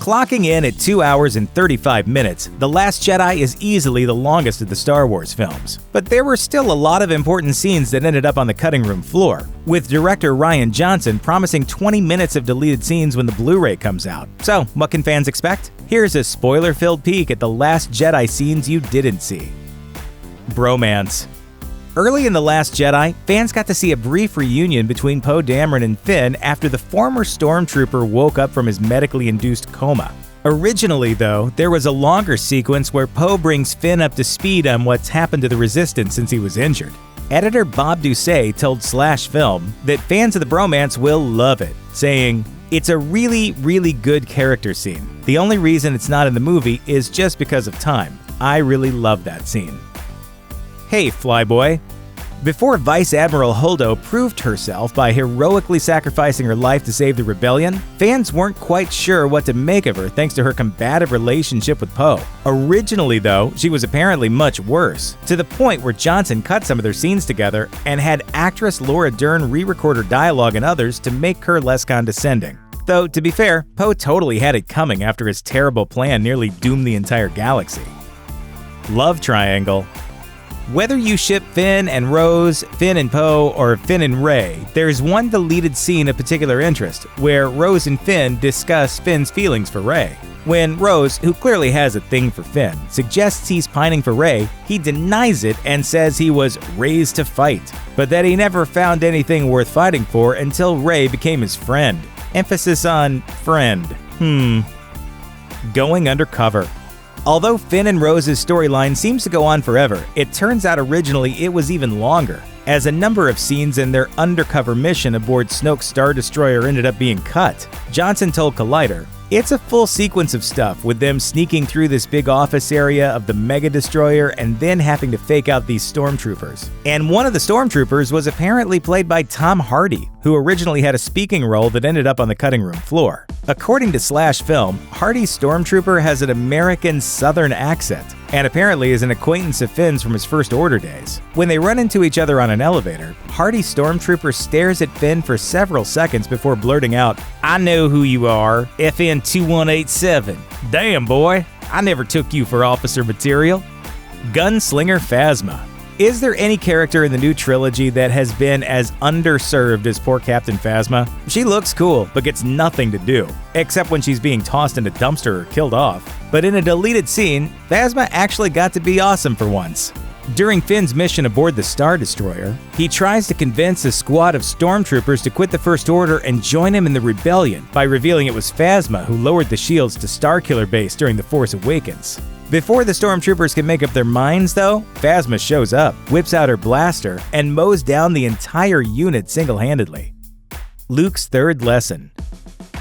Clocking in at 2 hours and 35 minutes, The Last Jedi is easily the longest of the Star Wars films. But there were still a lot of important scenes that ended up on the cutting room floor, with director Rian Johnson promising 20 minutes of deleted scenes when the Blu-ray comes out. So, what can fans expect? Here's a spoiler-filled peek at The Last Jedi scenes you didn't see. Bromance. Early in The Last Jedi, fans got to see a brief reunion between Poe Dameron and Finn after the former stormtrooper woke up from his medically induced coma. Originally, though, there was a longer sequence where Poe brings Finn up to speed on what's happened to the Resistance since he was injured. Editor Bob Doucet told Slash Film that fans of the bromance will love it, saying, "It's a really, really good character scene. The only reason it's not in the movie is just because of time. I really love that scene." Hey, Flyboy. Before Vice Admiral Holdo proved herself by heroically sacrificing her life to save the rebellion, fans weren't quite sure what to make of her thanks to her combative relationship with Poe. Originally, though, she was apparently much worse, to the point where Johnson cut some of their scenes together and had actress Laura Dern re-record her dialogue and others to make her less condescending. Though, to be fair, Poe totally had it coming after his terrible plan nearly doomed the entire galaxy. Love triangle. Whether you ship Finn and Rose, Finn and Poe, or Finn and Rey, there's one deleted scene of particular interest, where Rose and Finn discuss Finn's feelings for Rey. When Rose, who clearly has a thing for Finn, suggests he's pining for Rey, he denies it and says he was raised to fight, but that he never found anything worth fighting for until Rey became his friend. Emphasis on friend. Going undercover. Although Finn and Rose's storyline seems to go on forever, it turns out originally it was even longer, as a number of scenes in their undercover mission aboard Snoke's Star Destroyer ended up being cut. Johnson told Collider, "It's a full sequence of stuff with them sneaking through this big office area of the Mega Destroyer and then having to fake out these stormtroopers. And one of the stormtroopers was apparently played by Tom Hardy, who originally had a speaking role that ended up on the cutting room floor." According to Slash Film, Hardy's stormtrooper has an American Southern accent, and apparently is an acquaintance of Finn's from his First Order days. When they run into each other on an elevator, Hardy's stormtrooper stares at Finn for several seconds before blurting out, "I know who you are, FN 2187. Damn, boy, I never took you for officer material." Gunslinger Phasma. Is there any character in the new trilogy that has been as underserved as poor Captain Phasma? She looks cool, but gets nothing to do, except when she's being tossed in a dumpster or killed off. But in a deleted scene, Phasma actually got to be awesome for once. During Finn's mission aboard the Star Destroyer, he tries to convince a squad of stormtroopers to quit the First Order and join him in the rebellion by revealing it was Phasma who lowered the shields to Starkiller Base during The Force Awakens. Before the stormtroopers can make up their minds, though, Phasma shows up, whips out her blaster, and mows down the entire unit single-handedly. Luke's third lesson.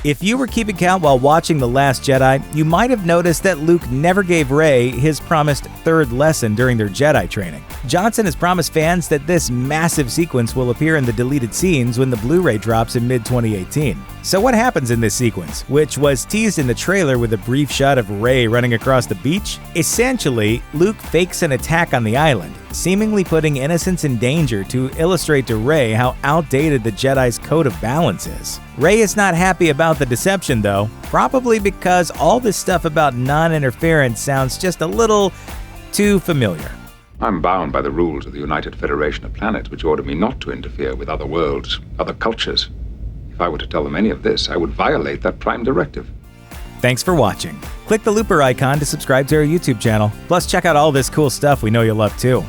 If you were keeping count while watching The Last Jedi, you might have noticed that Luke never gave Rey his promised third lesson during their Jedi training. Johnson has promised fans that this massive sequence will appear in the deleted scenes when the Blu-ray drops in mid-2018. So what happens in this sequence, which was teased in the trailer with a brief shot of Rey running across the beach? Essentially, Luke fakes an attack on the island, seemingly putting innocents in danger to illustrate to Rey how outdated the Jedi's code of balance is. Rey is not happy about the deception, though, probably because all this stuff about non-interference sounds just a little too familiar. I'm bound by the rules of the United Federation of Planets, which order me not to interfere with other worlds, other cultures. If I were to tell them any of this, I would violate that prime directive. Thanks for watching. Click the looper icon to subscribe to our YouTube channel. Plus, check out all this cool stuff we know you'll love too.